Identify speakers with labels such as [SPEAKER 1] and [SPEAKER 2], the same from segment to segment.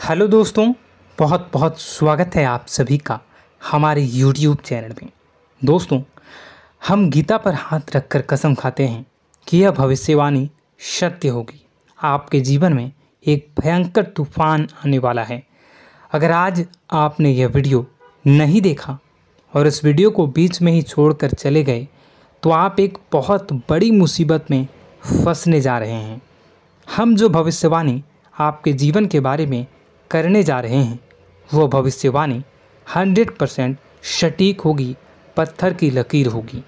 [SPEAKER 1] Hello दोस्तों, बहुत बहुत स्वागत है आप सभी का हमारे YouTube चैनल में। दोस्तों, हम गीता पर हाथ रखकर कसम खाते हैं कि यह भविष्यवाणी सत्य होगी। आपके जीवन में एक भयंकर तूफान आने वाला है। अगर आज आपने यह वीडियो नहीं देखा और इस वीडियो को बीच में ही छोड़कर चले गए तो आप एक बहुत बड़ी मुसीबत में फंसने जा रहे हैं। हम जो भविष्यवाणी आपके जीवन के बारे में करने जा रहे हैं वो भविष्यवाणी 100% सटीक होगी, पत्थर की लकीर होगी।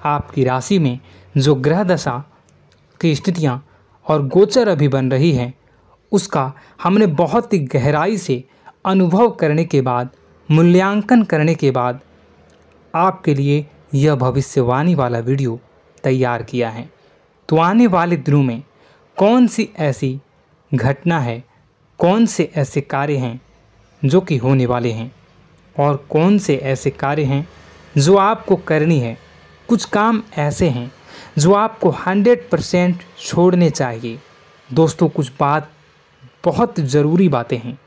[SPEAKER 1] आपकी राशि में जो ग्रह दशा की स्थितियाँ और गोचर अभी बन रही हैं उसका हमने बहुत ही गहराई से अनुभव करने के बाद, मूल्यांकन करने के बाद आपके लिए यह भविष्यवाणी वाला वीडियो तैयार किया है। तो आने वाले दिनों में कौन सी ऐसी घटना है, कौन से ऐसे कार्य हैं जो कि होने वाले हैं और कौन से ऐसे कार्य हैं जो आपको करनी है। कुछ काम ऐसे हैं जो आपको 100% छोड़ने चाहिए। दोस्तों, कुछ बात बहुत ज़रूरी बातें हैं।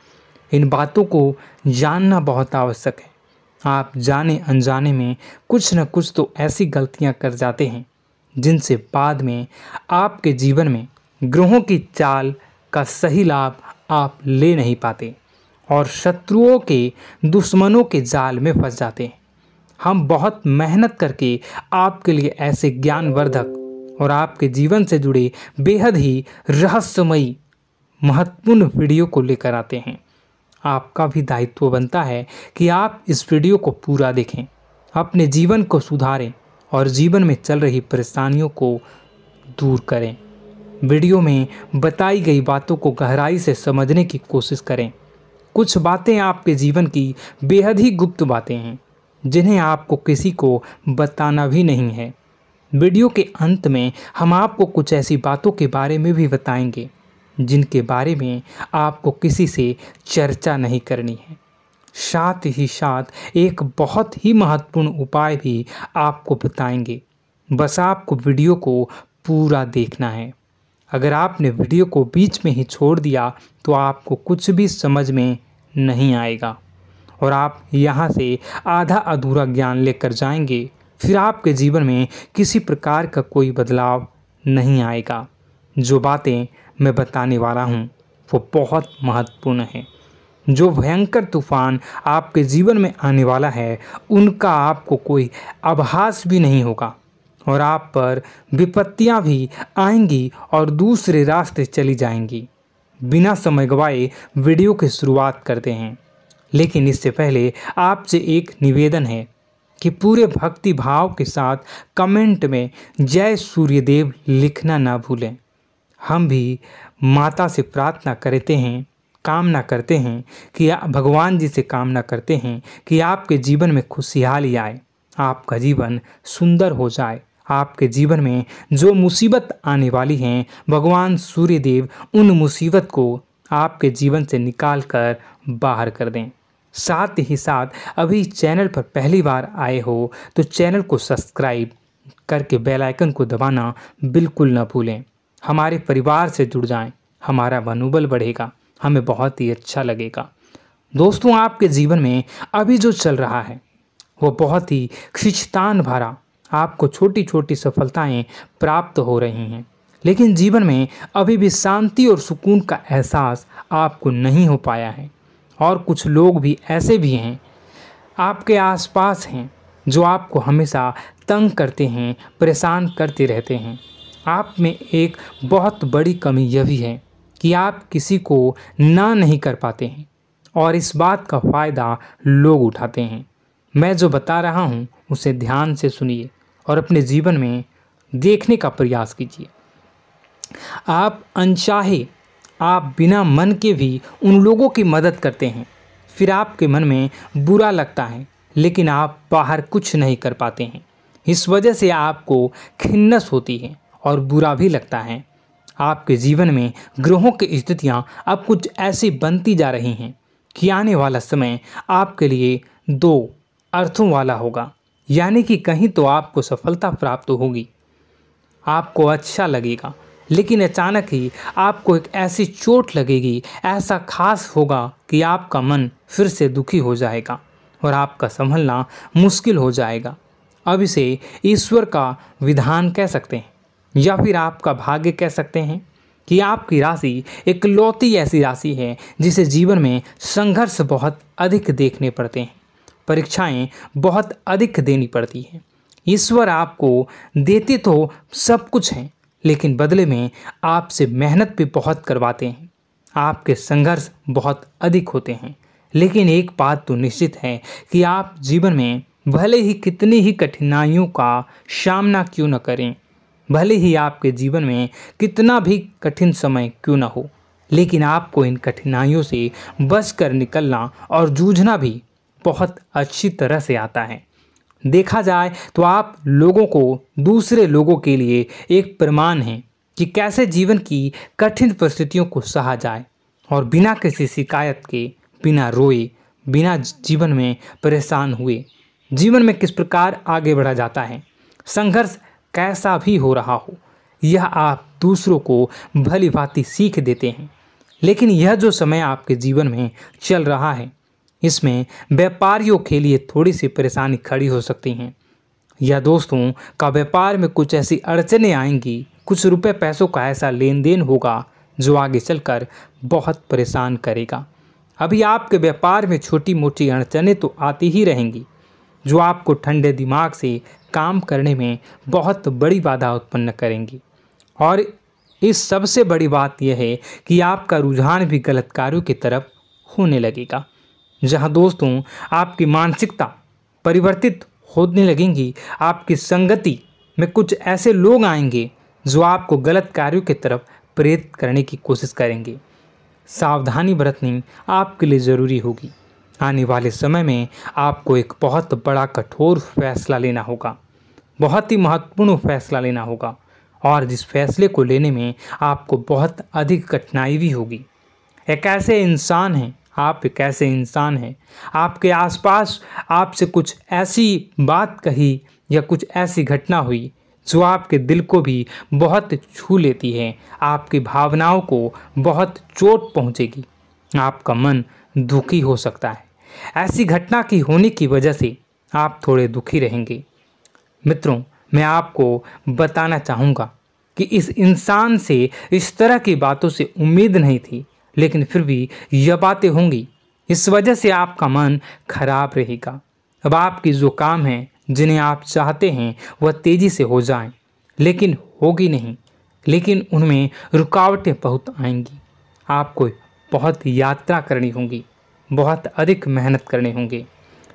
[SPEAKER 1] इन बातों को जानना बहुत आवश्यक है। आप जाने अनजाने में कुछ न कुछ तो ऐसी गलतियां कर जाते हैं जिनसे बाद में आपके जीवन में ग्रहों की चाल का सही लाभ आप ले नहीं पाते और शत्रुओं के, दुश्मनों के जाल में फंस जाते हैं। हम बहुत मेहनत करके आपके लिए ऐसे ज्ञानवर्धक और आपके जीवन से जुड़े बेहद ही रहस्यमयी महत्वपूर्ण वीडियो को लेकर आते हैं। आपका भी दायित्व बनता है कि आप इस वीडियो को पूरा देखें, अपने जीवन को सुधारें और जीवन में चल रही परेशानियों को दूर करें। वीडियो में बताई गई बातों को गहराई से समझने की कोशिश करें। कुछ बातें आपके जीवन की बेहद ही गुप्त बातें हैं जिन्हें आपको किसी को बताना भी नहीं है। वीडियो के अंत में हम आपको कुछ ऐसी बातों के बारे में भी बताएंगे जिनके बारे में आपको किसी से चर्चा नहीं करनी है। साथ ही साथ एक बहुत ही महत्वपूर्ण उपाय भी आपको बताएंगे। बस आपको वीडियो को पूरा देखना है। अगर आपने वीडियो को बीच में ही छोड़ दिया तो आपको कुछ भी समझ में नहीं आएगा और आप यहाँ से आधा अधूरा ज्ञान लेकर जाएंगे। फिर आपके जीवन में किसी प्रकार का कोई बदलाव नहीं आएगा। जो बातें मैं बताने वाला हूँ वो बहुत महत्वपूर्ण है। जो भयंकर तूफान आपके जीवन में आने वाला है उनका आपको कोई आभास भी नहीं होगा और आप पर विपत्तियां भी आएंगी और दूसरे रास्ते चली जाएंगी। बिना समय गवाए वीडियो की शुरुआत करते हैं, लेकिन इससे पहले आपसे एक निवेदन है कि पूरे भक्ति भाव के साथ कमेंट में जय सूर्यदेव लिखना ना भूलें। हम भी माता से प्रार्थना करते हैं, कामना करते हैं कि भगवान जी से कामना करते हैं कि आपके जीवन में खुशहाली आए, आपका जीवन सुंदर हो जाए। आपके जीवन में जो मुसीबत आने वाली हैं भगवान सूर्यदेव उन मुसीबत को आपके जीवन से निकाल कर बाहर कर दें। साथ ही साथ अभी चैनल पर पहली बार आए हो तो चैनल को सब्सक्राइब करके बेल आइकन को दबाना बिल्कुल न भूलें। हमारे परिवार से जुड़ जाएं, हमारा मनोबल बढ़ेगा, हमें बहुत ही अच्छा लगेगा। दोस्तों, आपके जीवन में अभी जो चल रहा है वो बहुत ही खींचतान भरा, आपको छोटी छोटी सफलताएं प्राप्त हो रही हैं, लेकिन जीवन में अभी भी शांति और सुकून का एहसास आपको नहीं हो पाया है। और कुछ लोग भी ऐसे भी हैं आपके आसपास हैं जो आपको हमेशा तंग करते हैं, परेशान करते रहते हैं। आप में एक बहुत बड़ी कमी यह भी है कि आप किसी को ना नहीं कर पाते हैं और इस बात का फ़ायदा लोग उठाते हैं। मैं जो बता रहा हूँ उसे ध्यान से सुनिए और अपने जीवन में देखने का प्रयास कीजिए। आप अनचाहे, आप बिना मन के भी उन लोगों की मदद करते हैं, फिर आपके मन में बुरा लगता है लेकिन आप बाहर कुछ नहीं कर पाते हैं। इस वजह से आपको खिन्नस होती है और बुरा भी लगता है। आपके जीवन में ग्रहों की स्थितियाँ अब कुछ ऐसी बनती जा रही हैं कि आने वाला समय आपके लिए दो अर्थों वाला होगा। यानी कि कहीं तो आपको सफलता प्राप्त होगी, आपको अच्छा लगेगा, लेकिन अचानक ही आपको एक ऐसी चोट लगेगी, ऐसा खास होगा कि आपका मन फिर से दुखी हो जाएगा और आपका संभलना मुश्किल हो जाएगा। अब इसे ईश्वर का विधान कह सकते हैं या फिर आपका भाग्य कह सकते हैं कि आपकी राशि इकलौती ऐसी राशि है जिसे जीवन में संघर्ष बहुत अधिक देखने पड़ते हैं, परीक्षाएं बहुत अधिक देनी पड़ती हैं। ईश्वर आपको देते तो सब कुछ हैं, लेकिन बदले में आपसे मेहनत भी बहुत करवाते हैं। आपके संघर्ष बहुत अधिक होते हैं, लेकिन एक बात तो निश्चित है कि आप जीवन में भले ही कितनी ही कठिनाइयों का सामना क्यों न करें, भले ही आपके जीवन में कितना भी कठिन समय क्यों न हो, लेकिन आपको इन कठिनाइयों से बचकर निकलना और जूझना भी बहुत अच्छी तरह से आता है। देखा जाए तो आप लोगों को दूसरे लोगों के लिए एक प्रमाण हैं कि कैसे जीवन की कठिन परिस्थितियों को सहा जाए और बिना किसी शिकायत के, बिना रोए, बिना जीवन में परेशान हुए जीवन में किस प्रकार आगे बढ़ा जाता है। संघर्ष कैसा भी हो रहा हो, यह आप दूसरों को भली भांति सीख देते हैं। लेकिन यह जो समय आपके जीवन में चल रहा है, इसमें व्यापारियों के लिए थोड़ी सी परेशानी खड़ी हो सकती हैं, या दोस्तों का व्यापार में कुछ ऐसी अड़चनें आएंगी, कुछ रुपए पैसों का ऐसा लेन देन होगा जो आगे चलकर बहुत परेशान करेगा। अभी आपके व्यापार में छोटी मोटी अड़चनें तो आती ही रहेंगी, जो आपको ठंडे दिमाग से काम करने में बहुत बड़ी बाधा उत्पन्न करेंगी। और इस सबसे बड़ी बात यह है कि आपका रुझान भी गलत कार्यों की तरफ होने लगेगा, जहां दोस्तों आपकी मानसिकता परिवर्तित होने लगेंगी। आपकी संगति में कुछ ऐसे लोग आएंगे जो आपको गलत कार्यों की तरफ प्रेरित करने की कोशिश करेंगे। सावधानी बरतनी आपके लिए ज़रूरी होगी। आने वाले समय में आपको एक बहुत बड़ा कठोर फैसला लेना होगा, बहुत ही महत्वपूर्ण फैसला लेना होगा, और जिस फैसले को लेने में आपको बहुत अधिक कठिनाई भी होगी। एक ऐसे इंसान हैं, आप एक ऐसे इंसान हैं, आपके आसपास आपसे कुछ ऐसी बात कही या कुछ ऐसी घटना हुई जो आपके दिल को भी बहुत छू लेती है, आपकी भावनाओं को बहुत चोट पहुंचेगी, आपका मन दुखी हो सकता है। ऐसी घटना की होने की वजह से आप थोड़े दुखी रहेंगे। मित्रों, मैं आपको बताना चाहूँगा कि इस इंसान से इस तरह की बातों से उम्मीद नहीं थी, लेकिन फिर भी यह बातें होंगी। इस वजह से आपका मन खराब रहेगा। अब आपकी जो काम है, जिन्हें आप चाहते हैं वह तेज़ी से हो जाएं, लेकिन होगी नहीं, लेकिन उनमें रुकावटें बहुत आएंगी। आपको बहुत यात्रा करनी होगी, बहुत अधिक मेहनत करने होंगे,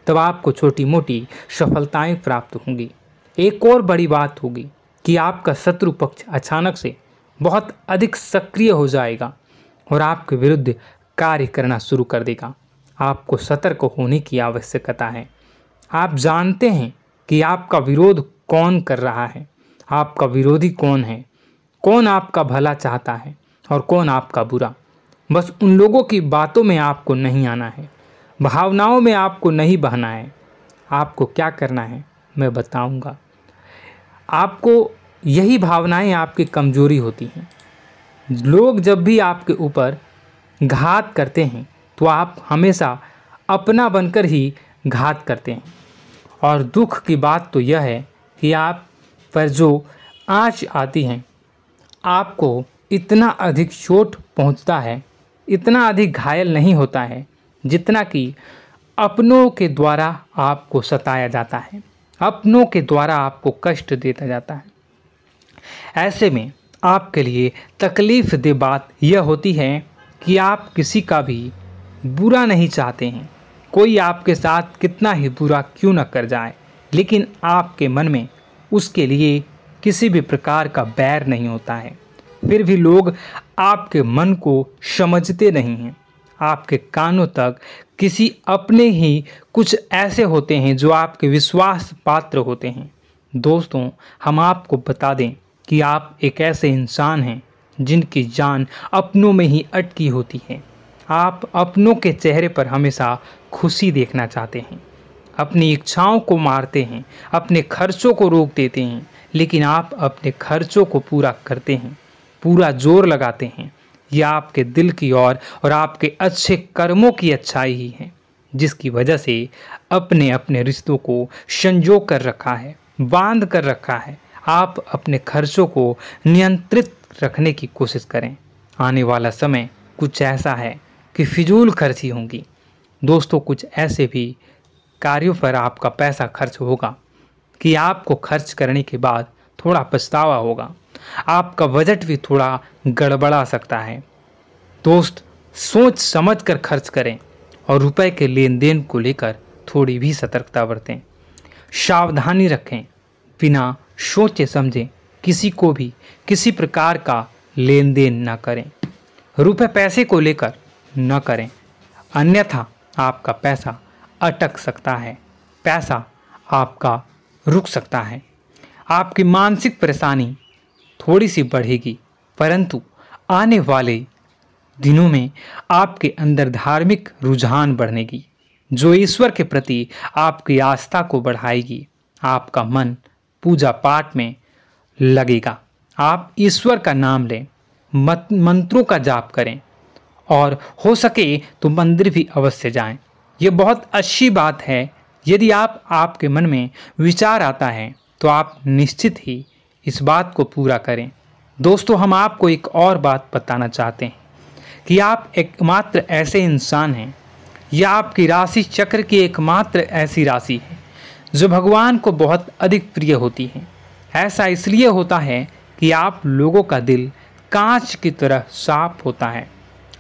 [SPEAKER 1] तब आपको छोटी मोटी सफलताएं प्राप्त होंगी। एक और बड़ी बात होगी कि आपका शत्रु पक्ष अचानक से बहुत अधिक सक्रिय हो जाएगा और आपके विरुद्ध कार्य करना शुरू कर देगा। आपको सतर्क होने की आवश्यकता है। आप जानते हैं कि आपका विरोध कौन कर रहा है, आपका विरोधी कौन है, कौन आपका भला चाहता है और कौन आपका बुरा। बस उन लोगों की बातों में आपको नहीं आना है, भावनाओं में आपको नहीं बहना है। आपको क्या करना है मैं बताऊंगा। आपको यही भावनाएं आपकी कमजोरी होती हैं। लोग जब भी आपके ऊपर घात करते हैं तो आप हमेशा अपना बनकर ही घात करते हैं। और दुख की बात तो यह है कि आप पर जो आँच आती है, आपको इतना अधिक चोट पहुंचता है, इतना अधिक घायल नहीं होता है जितना कि अपनों के द्वारा आपको सताया जाता है, अपनों के द्वारा आपको कष्ट देता जाता है। ऐसे में आपके लिए तकलीफ दे बात यह होती है कि आप किसी का भी बुरा नहीं चाहते हैं। कोई आपके साथ कितना ही बुरा क्यों न कर जाए, लेकिन आपके मन में उसके लिए किसी भी प्रकार का बैर नहीं होता है। फिर भी लोग आपके मन को समझते नहीं हैं। आपके कानों तक किसी अपने ही कुछ ऐसे होते हैं जो आपके विश्वास पात्र होते हैं। दोस्तों, हम आपको बता दें कि आप एक ऐसे इंसान हैं जिनकी जान अपनों में ही अटकी होती है। आप अपनों के चेहरे पर हमेशा खुशी देखना चाहते हैं, अपनी इच्छाओं को मारते हैं, अपने खर्चों को रोक देते हैं, लेकिन आप अपने खर्चों को पूरा करते हैं, पूरा जोर लगाते हैं, यह आपके दिल की और आपके अच्छे कर्मों की अच्छाई ही है, जिसकी वजह से अपने अपने रिश्तों को संजो कर रखा है, बांध कर रखा है। आप अपने खर्चों को नियंत्रित रखने की कोशिश करें। आने वाला समय कुछ ऐसा है कि फिजूल खर्ची होंगी। दोस्तों, कुछ ऐसे भी कार्यों पर आपका पैसा खर्च होगा कि आपको खर्च करने के बाद थोड़ा पछतावा होगा। आपका बजट भी थोड़ा गड़बड़ा सकता है। दोस्त, सोच समझ कर खर्च करें और रुपए के लेन देन को लेकर थोड़ी भी सतर्कता बरतें। सावधानी रखें, बिना सोचे समझे किसी को भी किसी प्रकार का लेन देन न करें। रुपए पैसे को लेकर न करें, अन्यथा आपका पैसा अटक सकता है, पैसा आपका रुक सकता है। आपकी मानसिक परेशानी थोड़ी सी बढ़ेगी, परंतु आने वाले दिनों में आपके अंदर धार्मिक रुझान बढ़नेगी, जो ईश्वर के प्रति आपकी आस्था को बढ़ाएगी। आपका मन पूजा पाठ में लगेगा। आप ईश्वर का नाम लें, मंत्रों का जाप करें और हो सके तो मंदिर भी अवश्य जाएं। ये बहुत अच्छी बात है। यदि आपके मन में विचार आता है तो आप निश्चित ही इस बात को पूरा करें। दोस्तों, हम आपको एक और बात बताना चाहते हैं कि आप एकमात्र ऐसे इंसान हैं, यह आपकी राशि चक्र की एकमात्र ऐसी राशि है जो भगवान को बहुत अधिक प्रिय होती है। ऐसा इसलिए होता है कि आप लोगों का दिल कांच की तरह साफ होता है।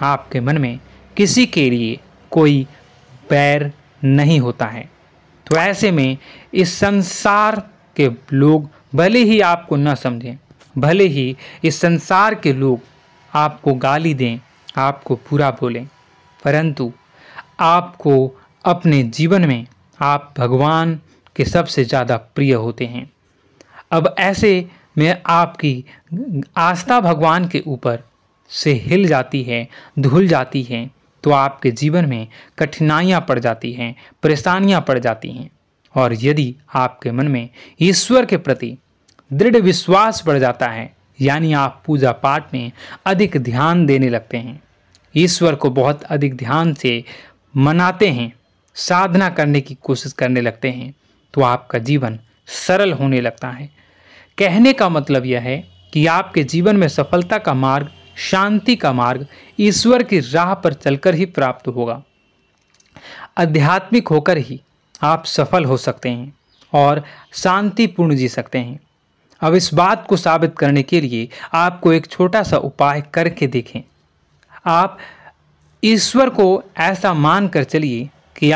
[SPEAKER 1] आपके मन में किसी के लिए कोई बैर नहीं होता है। तो ऐसे में इस संसार के लोग भले ही आपको न समझें, भले ही इस संसार के लोग आपको गाली दें, आपको बुरा बोलें, परंतु आपको अपने जीवन में आप भगवान के सबसे ज़्यादा प्रिय होते हैं। अब ऐसे में आपकी आस्था भगवान के ऊपर से हिल जाती है, धुल जाती है, तो आपके जीवन में कठिनाइयाँ पड़ जाती हैं, परेशानियाँ पड़ जाती हैं। और यदि आपके मन में ईश्वर के प्रति दृढ़ विश्वास बढ़ जाता है, यानी आप पूजा पाठ में अधिक ध्यान देने लगते हैं, ईश्वर को बहुत अधिक ध्यान से मनाते हैं, साधना करने की कोशिश करने लगते हैं, तो आपका जीवन सरल होने लगता है। कहने का मतलब यह है कि आपके जीवन में सफलता का मार्ग, शांति का मार्ग ईश्वर की राह पर चलकर ही प्राप्त होगा। आध्यात्मिक होकर ही आप सफल हो सकते हैं और शांतिपूर्ण जी सकते हैं। अब इस बात को साबित करने के लिए आपको एक छोटा सा उपाय करके देखें। आप ईश्वर को ऐसा मान कर चलिए कि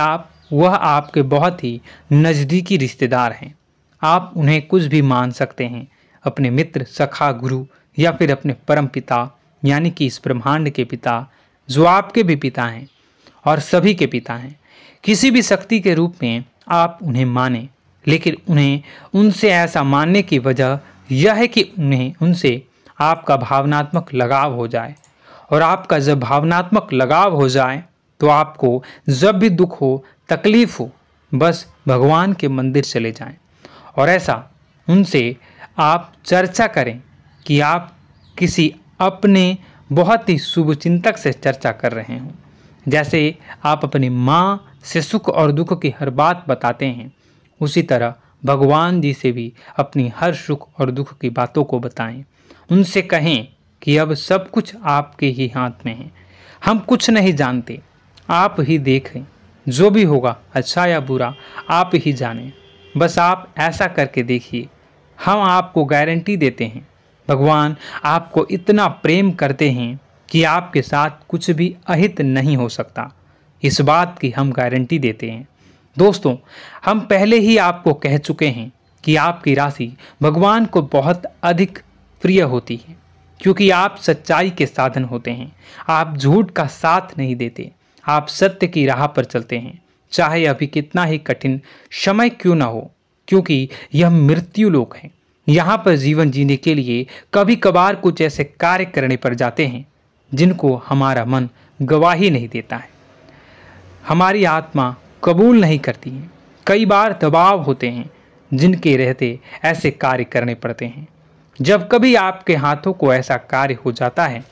[SPEAKER 1] वह आपके बहुत ही नज़दीकी रिश्तेदार हैं। आप उन्हें कुछ भी मान सकते हैं, अपने मित्र, सखा, गुरु या फिर अपने परम पिता, यानी कि इस ब्रह्मांड के पिता, जो आपके भी पिता हैं और सभी के पिता हैं। किसी भी शक्ति के रूप में आप उन्हें मानें, लेकिन उन्हें उनसे ऐसा मानने की वजह यह है कि उनसे आपका भावनात्मक लगाव हो जाए। और आपका जब भावनात्मक लगाव हो जाए तो आपको जब भी दुख हो, तकलीफ हो, बस भगवान के मंदिर चले जाएं और ऐसा उनसे आप चर्चा करें कि आप किसी अपने बहुत ही शुभ चिंतक से चर्चा कर रहे हों। जैसे आप अपनी माँ से सुख और दुख की हर बात बताते हैं, उसी तरह भगवान जी से भी अपनी हर सुख और दुख की बातों को बताएं। उनसे कहें कि अब सब कुछ आपके ही हाथ में है, हम कुछ नहीं जानते, आप ही देखें, जो भी होगा अच्छा या बुरा आप ही जानें। बस आप ऐसा करके देखिए, हम आपको गारंटी देते हैं भगवान आपको इतना प्रेम करते हैं कि आपके साथ कुछ भी अहित नहीं हो सकता। इस बात की हम गारंटी देते हैं। दोस्तों, हम पहले ही आपको कह चुके हैं कि आपकी राशि भगवान को बहुत अधिक प्रिय होती है, क्योंकि आप सच्चाई के साधन होते हैं। आप झूठ का साथ नहीं देते, आप सत्य की राह पर चलते हैं, चाहे अभी कितना ही कठिन समय क्यों ना हो, क्योंकि यह मृत्यु लोक है। यहाँ पर जीवन जीने के लिए कभी कभार कुछ ऐसे कार्य करने पड़ जाते हैं जिनको हमारा मन गवाही नहीं देता है, हमारी आत्मा कबूल नहीं करती है। कई बार दबाव होते हैं जिनके रहते ऐसे कार्य करने पड़ते हैं। जब कभी आपके हाथों को ऐसा कार्य हो जाता है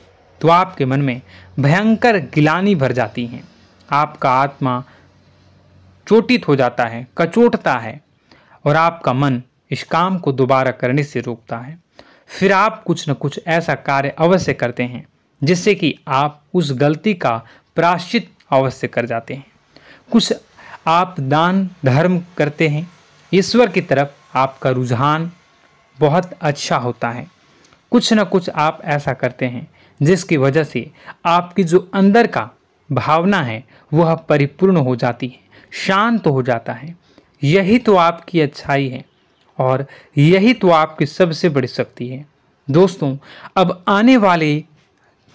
[SPEAKER 1] तो आपके मन में भयंकर गिलानी भर जाती है। आपका आत्मा चोटित हो जाता है, कचोटता है और आपका मन इस काम को दोबारा करने से रोकता है। फिर आप कुछ न कुछ ऐसा कार्य अवश्य करते हैं जिससे कि आप उस गलती का प्रायश्चित अवश्य कर जाते हैं। कुछ आप दान धर्म करते हैं। ईश्वर की तरफ आपका रुझान बहुत अच्छा होता है। कुछ न कुछ आप ऐसा करते हैं जिसकी वजह से आपकी जो अंदर का भावना है वह परिपूर्ण हो जाती है, शांत हो जाता है। यही तो आपकी अच्छाई है और यही तो आपकी सबसे बड़ी शक्ति है। दोस्तों, अब आने वाले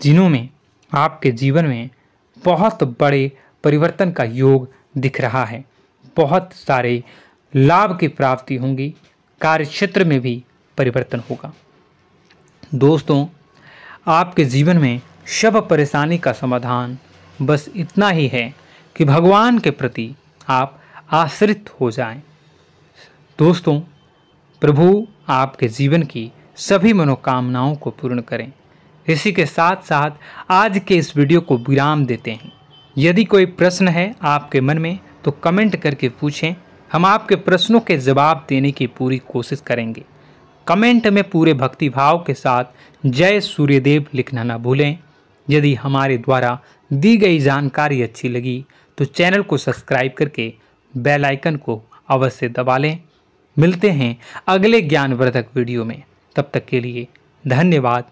[SPEAKER 1] दिनों में आपके जीवन में बहुत बड़े परिवर्तन का योग दिख रहा है। बहुत सारे लाभ की प्राप्ति होंगी, कार्यक्षेत्र में भी परिवर्तन होगा। दोस्तों, आपके जीवन में सब परेशानी का समाधान बस इतना ही है कि भगवान के प्रति आप आश्रित हो जाएं। दोस्तों, प्रभु आपके जीवन की सभी मनोकामनाओं को पूर्ण करें। इसी के साथ साथ आज के इस वीडियो को विराम देते हैं। यदि कोई प्रश्न है आपके मन में तो कमेंट करके पूछें, हम आपके प्रश्नों के जवाब देने की पूरी कोशिश करेंगे। कमेंट में पूरे भक्तिभाव के साथ जय सूर्यदेव लिखना ना भूलें। यदि हमारे द्वारा दी गई जानकारी अच्छी लगी तो चैनल को सब्सक्राइब करके बेल आइकन को अवश्य दबा लें। मिलते हैं अगले ज्ञानवर्धक वीडियो में। तब तक के लिए धन्यवाद।